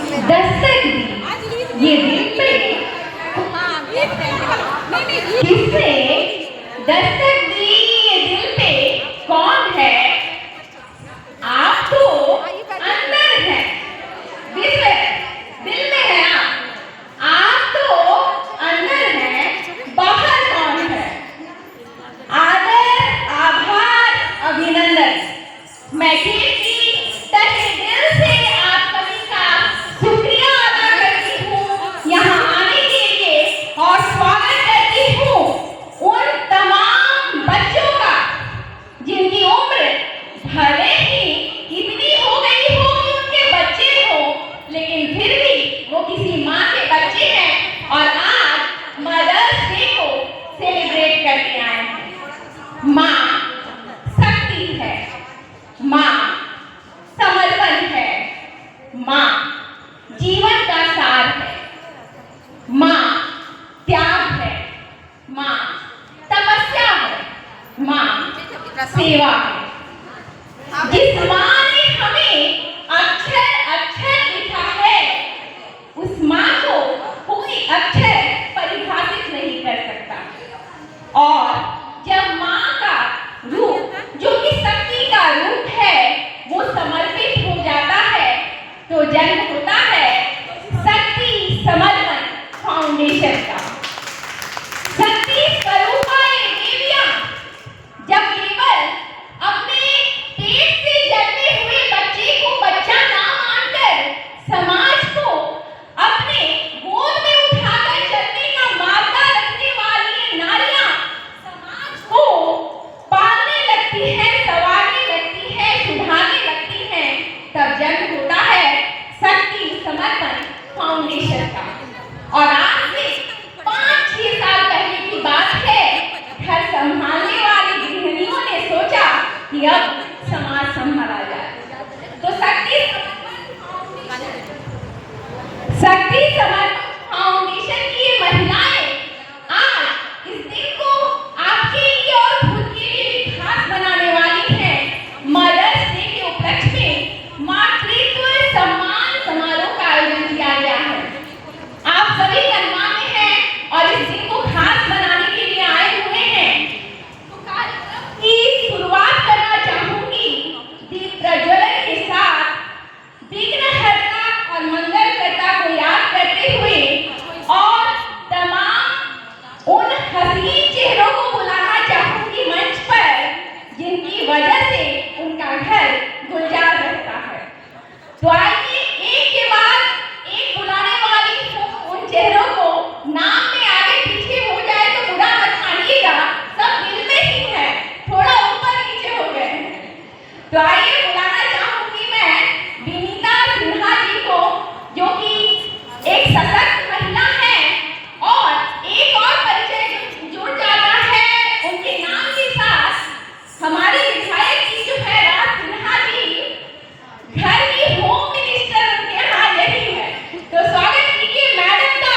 दस्तक दी ये दिल पे, किसने दस्तक दी ये दिल पे, कौन है? आप तो अंदर है, दिल में है आप तो अंदर है, बाहर कौन है? आदर, आभार, अभिनंदन। मैं दिल की तहे दिल से आप सभी का शुक्रिया अदा करती हूँ, यहाँ आने के लिए और स्वागत करती हूँ उन तमाम बच्चों का जिनकी उम्र भले ही इतनी हो गई हो कि उनके बच्चे हो, लेकिन फिर भी वो किसी माँ के बच्चे हैं और आज मदर्स डे को सेलिब्रेट करके आए हैं। माँ शक्ति है, माँ समर्पण है, माँ जीवन का सार है, माँ त्याग है, माँ तपस्या है, माँ सेवा है। जिस माँ ने हमें अक्षर अक्षर लिखा है, उस माँ को कोई अक्षर परिभाषित नहीं कर सकता। और जब माँ का रूप, जो कि शक्ति का रूप है, वो समर्पित हो जाता है, तो जन्म होता है शक्ति समर्पण फाउंडेशन का। शक्ति स्वरूपा ये देवियां जब केवल अपने पेट से जन्मे हुए बच्चे को बच्चा ना मानकर समाज को अपने गोद में उठाकर चलने का मार्ग रखने वाली ये नारियां समाज को पालने लगती है, संवारने लगती है, सुधारने लगती है, तब जन्म होता है शक्ति समर्पण फाउंडेशन का। और आज से 5-6 साल पहले की बात है, घर संभालने वाली गृहिणियों ने सोचा कि अब समाज संभाला जाए, तो शक्ति समर्पण फाउंडेशन की ये महिलाएं आज इस दिन को आपके लिए और खुद के लिए भी खास बनाने वाली हैं। मदर्स डे के उपलक्ष्य में मातृत्व सम्मान समारोह का आयोजन किया गया है। आप सभी गणमान्य हैं और इस दिन को खास बनाने के लिए आए हुए हैं। तो कार्यक्रम की शुरुआत करना चाहूंगी दीप प्रज्वलन के साथ, विघ्नहर्ता और मंगलकर्ता को याद करते हुए, और तमाम उन हसीन चेहरों को बुलाना चाहूंगी मंच पर, जिनकी वजह से उनका घर गुलजार रहता है। तो आइए एक के बाद एक बुलाने वाली उन चेहरों को, नाम में आगे पीछे हो जाए तो बुरा मत मानिएगा, सब दिल में ही है, थोड़ा ऊपर नीचे हो गए हैं। तो आइए बुलाना चाहूंगी मैं विनीता सिन्हा जी को, जो कि एक सशक्त महिला है, और एक और परिचय जुड़ जाता है उनके नाम के साथ। हमारी विधायक जी जो है राज सिन्हा जी, घर की होम मिनिस्टर उनके यहाँ यही है। तो स्वागत कीजिए मैडम का,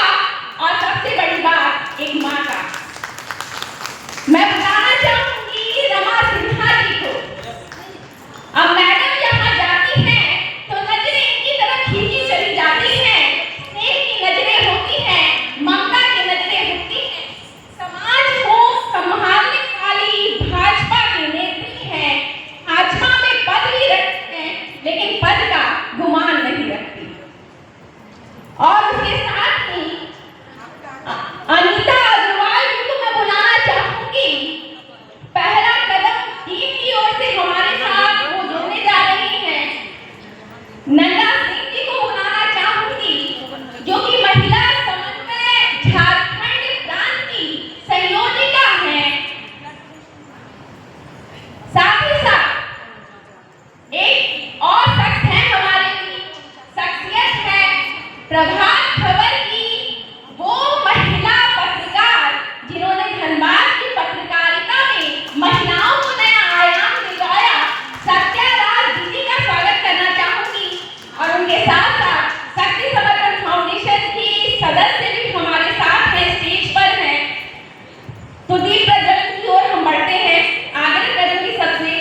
और सबसे बड़ी बात एक माँ का। मैं बताना चाहूंगी रमा सिन्हा जी को। अब मैडम जहाँ जाती हैं तो नजरें इनकी तरफ खींची चली जाती हैं, स्नेह की नजरें होती हैं, ममता की नजरें होती हैं। समाज को संभालने वाली भाजपा की नेत्री हैं, भाजपा में पद भी रखते हैं, लेकिन पद का गुमान नहीं रखती। और उसके साथ ही अनीता अग्रवाल जी को मैं बुलाना चाहूंगी। पहला कदम टीम की ओर से हमारे साथ वो जुड़ने जा रही हैं। नंदा सिंह जी को बुलाना चाहूंगी, जो कि महिला समन्वय झारखंड प्रांत की संयोजिका हैं। साथ ही साथ एक और शख्स है हमारे बीच, शख्सियत है प्रभात खबर की वो महिला पत्रकार, जिन्होंने धनबाद की पत्रकारिता में महिलाओं को नया आयाम दिलाया। सत्या राज दीदी का स्वागत करना चाहूंगी, और उनके साथ साथ शक्ति समर्पण फाउंडेशन की सदस्य भी हमारे साथ हैं, स्टेज पर हैं। तो दीप प्रज्वलन की ओर हम बढ़ते हैं। आग्रह करूंगी सबसे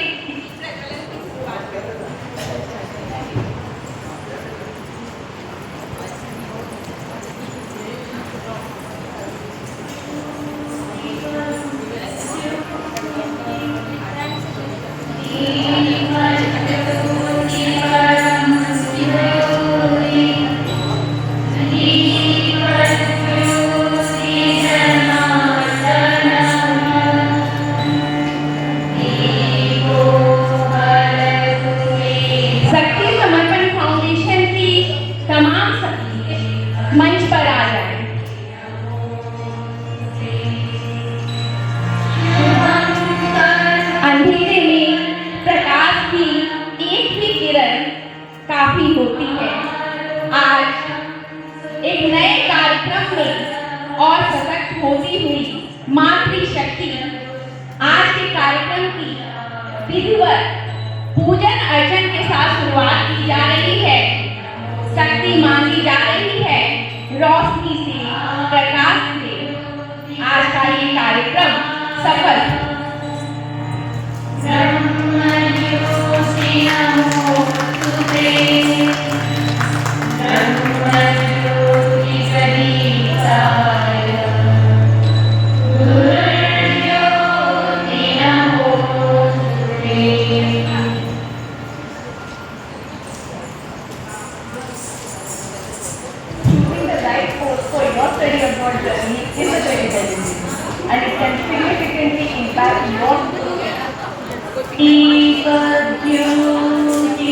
कार्यक्रम में और सशक्त होती हुई मातृशक्ति आज के कार्यक्रम की विधिवत पूजन अर्चन के साथ शुरुआत की जा रही है। शक्ति मांगी जा रही है, रोशनी से, प्रकाश से आज का ये कार्यक्रम सफल। And it can significantly impact your deeper beauty,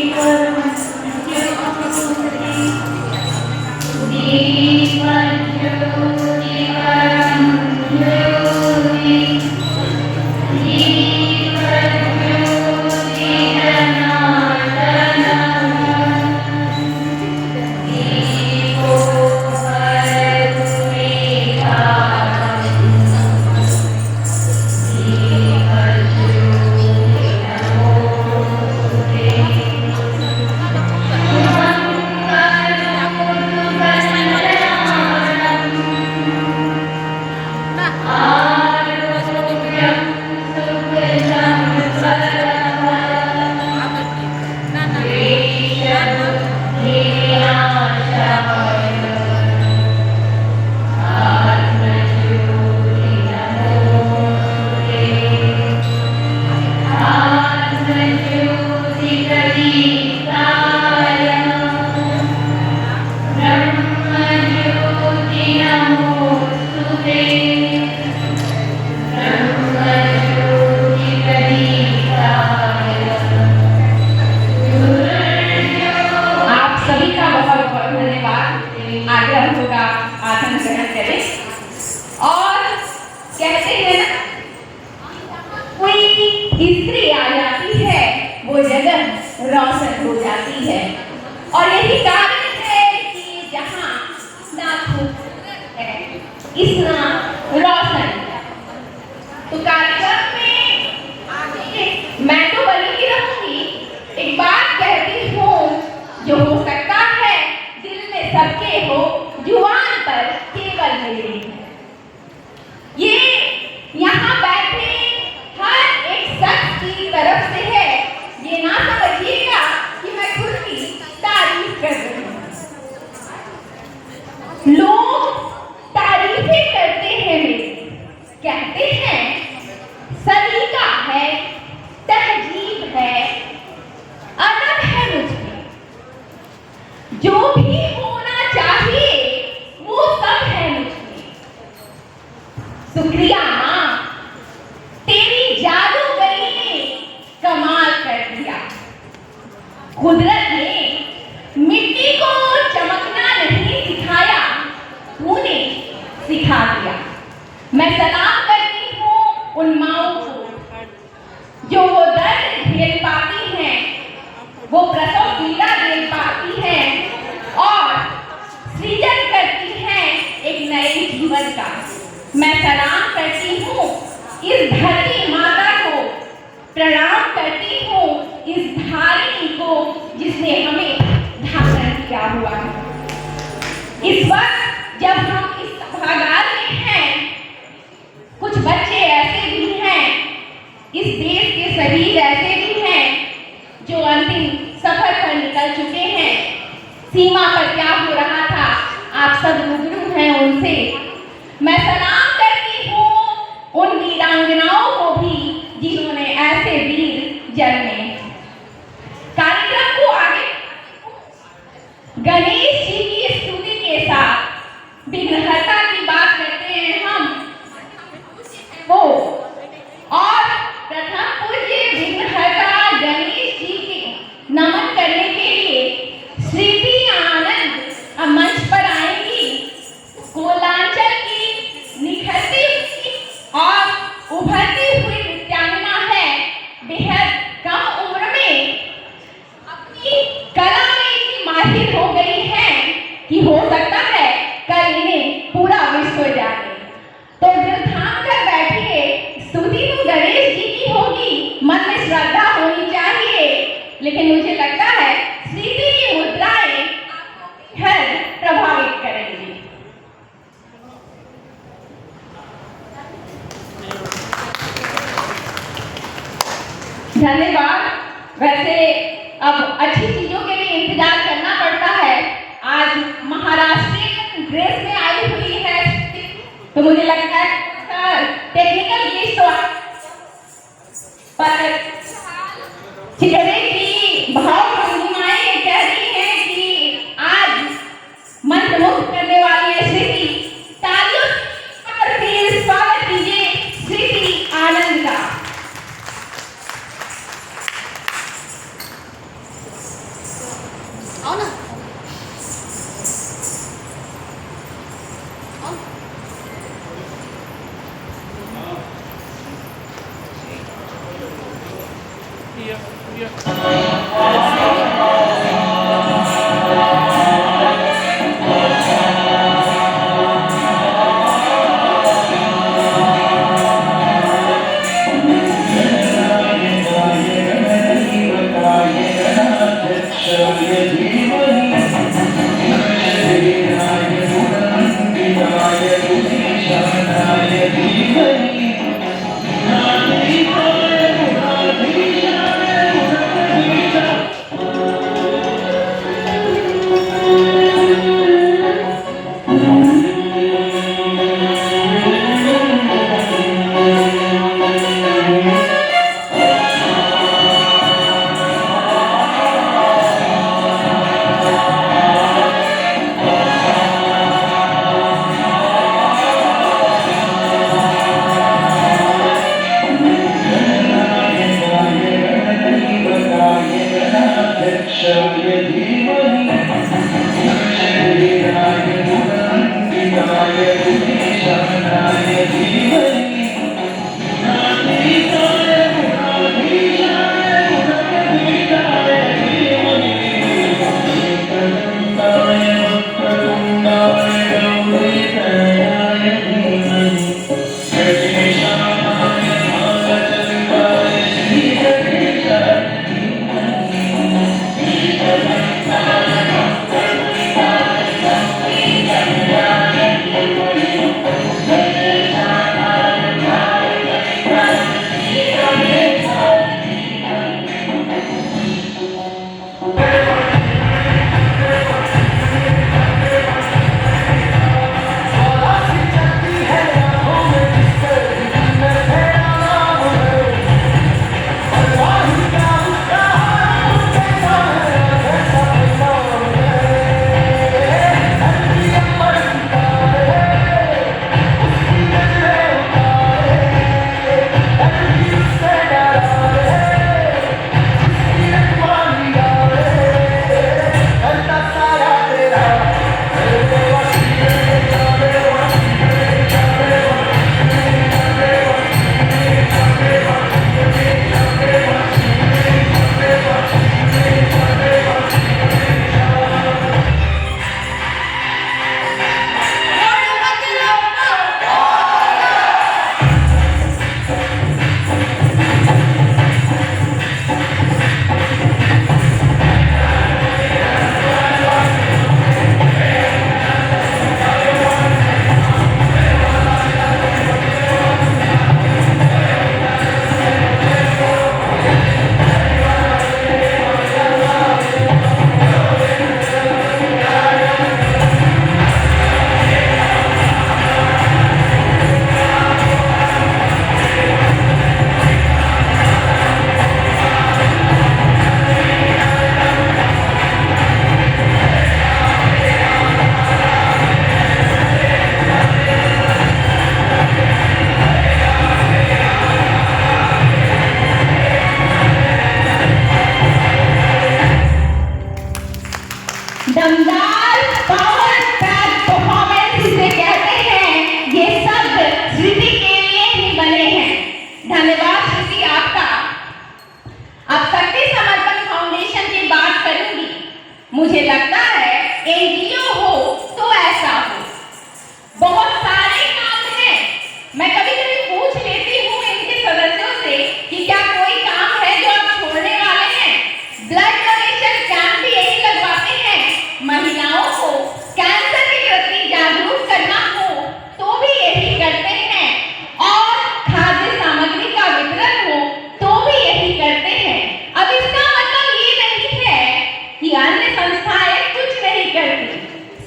कहते हैं ना, कोई स्त्री आ जाती है वो जगह रोशन हो जाती है। और यही कारण है कि जहाँ ना है इतना रोशन। तो कार्यक्रम में आगे मैं तो बनी ही रहूंगी। एक बात कहती हूँ, जो हो सकता है दिल में सबके हो, जुबान पर केवल मेरी है। ये यहाँ बैठे हर एक शख्स की तरफ से है। ये ना समझिएगा कि मैं खुद की तारीफ कर रही हूँ। लोग तारीफें करते हैं मेरी, कहते हैं सलीका है, तहजीब है, अदब है मुझमें, जो भी होना चाहिए वो सब है मुझमें। शुक्रिया माँ, तेरी जादूगरी ने कमाल कर दिया। कुदरत ने मिट्टी को चमकना नहीं सिखाया, तूने सिखा दिया। मैं सलाम करती हूँ उन माँओं को जो वो दर्द झेल पाती हैं, वो प्रसव पीड़ा झेल पाती हैं और सृजन करती हैं एक नए जीवन का। मैं सलाम करती हूँ इस धरती माता को, प्रणाम करती हूँ इस धारिणी को जिसने हमें धारण किया हुआ है। इस वक्त जब हम इस सभागार में हैं, कुछ बच्चे ऐसे भी हैं, इस देश के शहीद ऐसे भी हैं जो अंतिम सफर पर निकल चुके हैं। सीमा पर क्या हो रहा था आप सब रूबरू हैं उनसे। मैं सलाम करती हूँ उन वीरांगनाओं को भी जिन्होंने ऐसे वीर जन्मे। कार्यक्रम को आगे गणेश जी की स्तुति के साथ विघ्नहर्ता की बात करते हैं हम वो, और प्रथम पूज्य विघ्नहर्ता गणेश जी के नमन करने के लिए श्रीति आनंद मंच पर आएंगी। कोलांचल की निखरती और उभरती हुई नृत्यांगना है। बेहद कम उम्र में अपनी कला में इतनी माहिर हो गई है कि हो सकता है कल इन्हें हो जाए। तो दिल थाम कर बैठिए, स्तुति तो गणेश जी की होगी, मन में श्रद्धा होनी चाहिए। लेकिन मुझे लगता है स्थिति की मुद्राएं हर प्रभावित करेंगी। धन्यवाद। वैसे अब अच्छी चीजों के लिए इंतजार करना पड़ता है। आज महाराष्ट्रीयन ड्रेस में आई हुई है, तो मुझे लगता है टेक्निकल ग्लिच तो पर चिकरे की भाव भंगिमाएं कह रही है कि आज मंत्रमुग्ध करने वाली है स्मृति। तालियों से स्वागत कीजिए स्मृति आनंद का।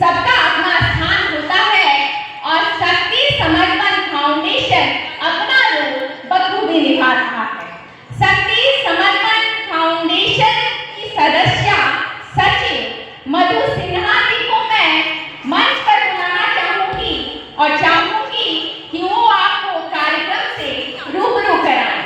सबका अपना स्थान होता है और शक्ति समर्पण फाउंडेशन अपना रोल बखूबी निभा रहा है। शक्ति समर्पण फाउंडेशन की सदस्य सचिव मधु सिन्हा जी को मैं मंच पर बुलाना चाहूंगी और चाहूंगी कि वो आपको कार्यक्रम से रूबरू कराएं।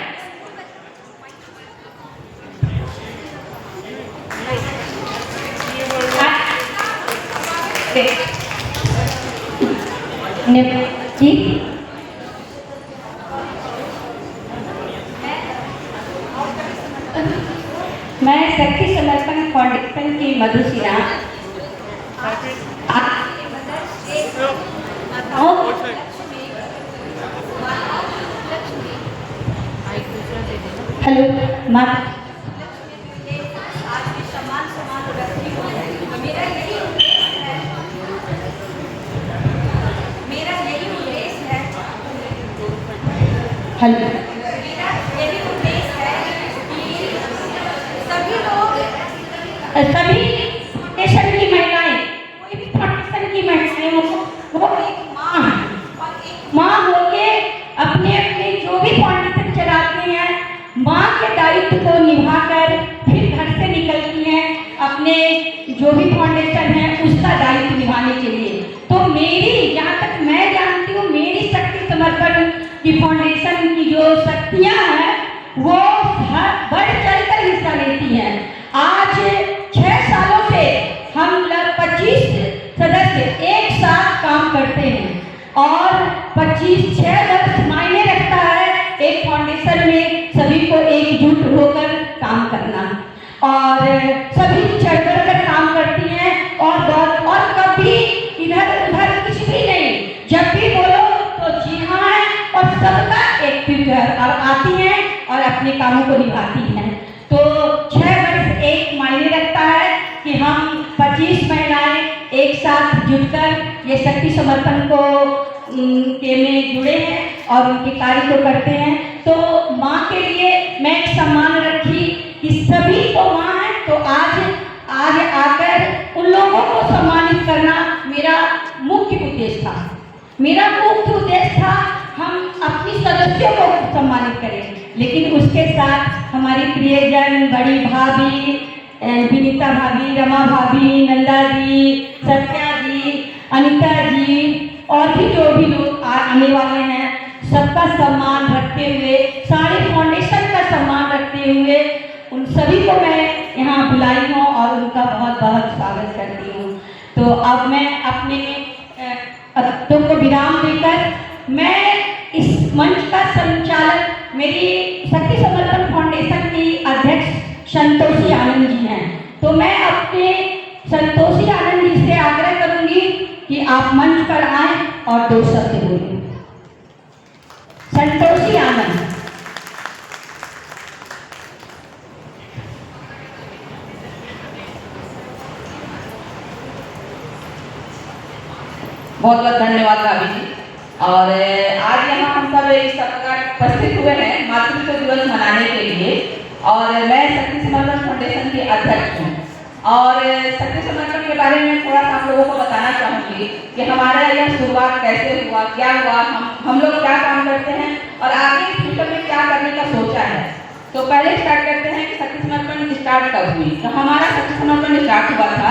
जी मैं शक्ति समर्पण फाउंडेशन की मधु सिन्हा हेलो माँ हेलो यही उद्देश्य है कि सभी लोग सभी फाउंडेशन की महिलाएं, कोई भी फाउंडेशन की महिलाएं वो एक माँ होके अपने अपने जो भी फाउंडेशन चलाते हैं, माँ के दायित्व को निभाकर फिर घर से निकलती हैं अपने जो भी फाउंडेशन है उसका दायित्व निभाने के लिए। तो मेरी जहाँ तक मैं जानती हूँ, मेरी शक्ति समर्पण की फाउंडेशन की जो शक्तियाँ हैं वो बढ़ चढ़कर हिस्सा लेती हैं। आज 6 सालों से हम लोग 25 सदस्य एक साथ काम करते हैं और 6 वर्ष मायने रखता है एक फाउंडेशन में सभी को एकजुट होकर काम करना और सभी चढ़कर कर काम करती हैं और कभी इधर उधर कुछ भी नहीं, जब भी बोलो तो जी हाँ है और सबका एक और आती हैं और अपने कामों को निभाती हैं। तो 6 वर्ष एक मायने रखता है कि हम 25 महिलाएं एक साथ जुटकर ये शक्ति समर्पण को के में जुड़े हैं और उनके कार्य को करते हैं। तो माँ के लिए मैं एक सम्मान रखी कि सभी तो माँ है, तो आज आकर उन लोगों को सम्मानित करना मेरा मुख्य उद्देश्य था। मेरा मुख्य उद्देश्य था हम अपनी सदस्यों को सम्मानित करें, लेकिन उसके साथ हमारी प्रियजन, बड़ी भाभी विनीता भाभी, रमा भाभी, नंदा जी, सत्या जी, अनिता जी और भी जो भी लोग आने वाले हैं, सबका सम्मान रखते हुए, सारे फाउंडेशन का सम्मान रखते हुए उन सभी को मैं यहाँ बुलाई हूँ और उनका बहुत बहुत स्वागत करती हूँ। तो अब मैं अपने अतिथियों को विराम देकर मैं इस मंच का संचालक मेरी शक्ति समर्पण फाउंडेशन की अध्यक्ष संतोषी आनंद जी हैं, तो मैं अपने संतोषी आनंद जी से आग्रह करूंगी कि आप मंच पर आएं और 2 शब्द बोलें। संतोषी आनंद। बहुत बहुत धन्यवाद भाभी जी। और आज यहाँ हम सब इस प्रकार उपस्थित हुए हैं मातृत्व दिवस मनाने के लिए और मैं शक्ति समर्पण फाउंडेशन की अध्यक्ष हूँ और शक्ति समर्पण के बारे में थोड़ा सा आप लोगों को बताना चाहूँगी कि हमारा यह शुरुआत कैसे हुआ, क्या हुआ, हम लोग क्या काम करते हैं और आगे फ्यूचर में क्या करने का सोचा है। तो पहले स्टार्ट करते हैं कि शक्ति समर्पण स्टार्ट कब हुई। तो हमारा शक्ति समर्पण स्टार्ट हुआ था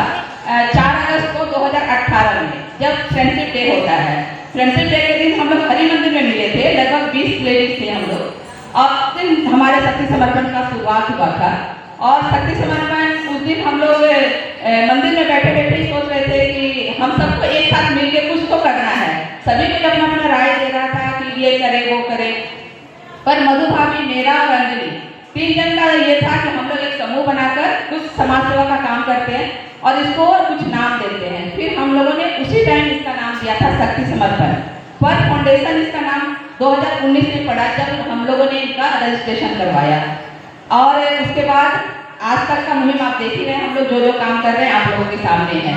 4 अगस्त को 2018 में, जब फ्रेंडशिप डे होता है। फ्रेंडशिप डे के दिन हम लोग हरि मंदिर में मिले थे, लगभग 20 लेडीज थे हम लोग और उस दिन हमारे शक्ति समर्पण का शुरुआत हुआ था। और शक्ति समर्पण उस दिन हम लोग मंदिर में बैठे बैठे सोच रहे थे कि हम सबको एक साथ मिलकर कुछ तो करना है। सभी को अपना अपना राय दे रहा था कि ये करे वो करे, पर मधु भाभी, मेरा और अंजलि 3 जन का ये था कि हम लोग एक समूह बनाकर कुछ समाज सेवा का काम करते हैं और इसको कुछ नाम देते हैं। फिर हम लोगों ने उसी टाइम इसका नाम दिया था शक्ति समर्पण। पर फाउंडेशन इसका नाम 2019 में पड़ा जब हम लोगों ने इनका रजिस्ट्रेशन करवाया और उसके बाद आज तक का मुहिम आप देख ही रहे हैं। हम लोग जो जो काम कर रहे हैं आप लोगों के सामने है।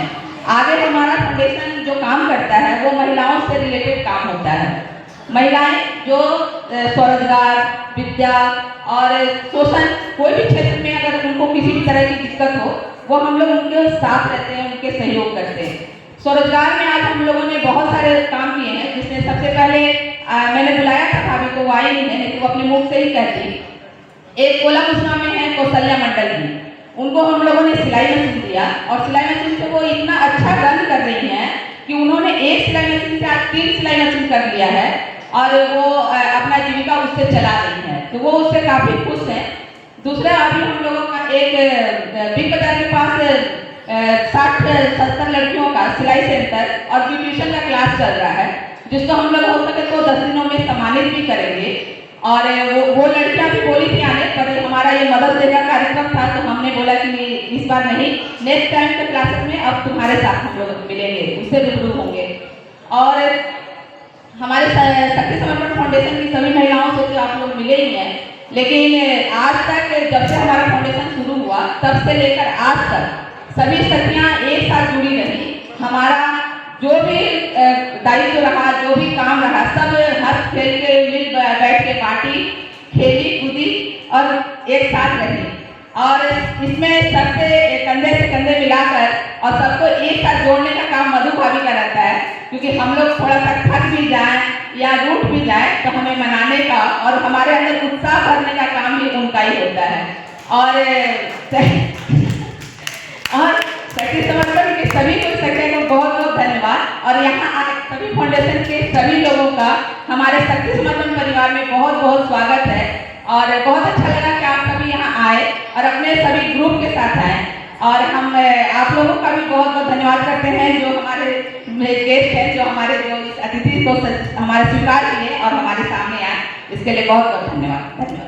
आगे हमारा फाउंडेशन जो काम करता है वो महिलाओं से रिलेटेड काम होता है। महिलाएं जो स्वरोजगार, विद्या और शोषण, कोई भी क्षेत्र में अगर उनको किसी भी तरह की दिक्कत हो, वो हम लोग उनके साथ रहते हैं, उनके सहयोग करते हैं। स्वरोजगार में आज हम लोगों ने बहुत सारे काम किए हैं, जिसमें सबसे पहले मैंने बुलाया था भाभी को, वो आई नहीं है, तो वो अपने मुख से ही कहती। एक कोलाकुसना में है कौशल्या मंडल जी, उनको हम लोगों ने सिलाई मशीन दिया और सिलाई मशीन से वो इतना अच्छा रन कर रही हैं कि उन्होंने एक सिलाई मशीन से आज 3 सिलाई मशीन कर लिया है और वो अपना जीविका उससे चला रही है, तो वो उससे काफी खुश हैं। दूसरा, अभी हम लोगों का एक बिग बाजार के पास 60-70 लड़कियों का सिलाई सेंटर और ब्यूटिशियन का क्लास चल रहा है, जिसको हम लोग हो सके तो 10 दिनों में सम्मानित भी करेंगे। और वो लड़कियां भी बोली थी आने पर, हमारा ये मदर्स डे का कार्यक्रम था तो हमने बोला कि इस बार नहीं, नेक्स्ट टाइम के क्लासेस में अब तुम्हारे साथ हम लोग मिलेंगे, उससे रूबरू होंगे। और हमारे शक्ति समर्पण फाउंडेशन की सभी महिलाओं से तो आप लोग मिले ही हैं, लेकिन आज तक जब से हमारा फाउंडेशन शुरू हुआ तब से लेकर आज तक सभी सखियां एक साथ जुड़ी रही। हमारा जो भी दायित्व रहा, जो भी काम रहा, सब हंस खेल के मिल बैठ के पार्टी खेली कूदी और एक साथ रही। और इसमें सबसे कंधे से कंधे मिलाकर और सबको एक साथ जोड़ने का काम मधु भाभी का रहता है, क्योंकि हम लोग थोड़ा सा थक भी जाएं या रूठ भी जाएं तो हमें मनाने का और हमारे अंदर उत्साह भरने का काम भी उनका ही होता है। और शक्ति समर्पण के सभी को बहुत बहुत धन्यवाद। और यहाँ आज सभी फाउंडेशन के सभी लोगों का हमारे शक्ति समर्पण परिवार में बहुत बहुत स्वागत है और बहुत अच्छा लगा कि आप सभी यहाँ आए और अपने सभी ग्रुप के साथ आए। और हम आप लोगों का भी बहुत बहुत धन्यवाद करते हैं जो हमारे गेस्ट हैं, जो हमारे जो इस अतिथि को हमारे स्वीकार किए और हमारे सामने आए, इसके लिए बहुत बहुत धन्यवाद।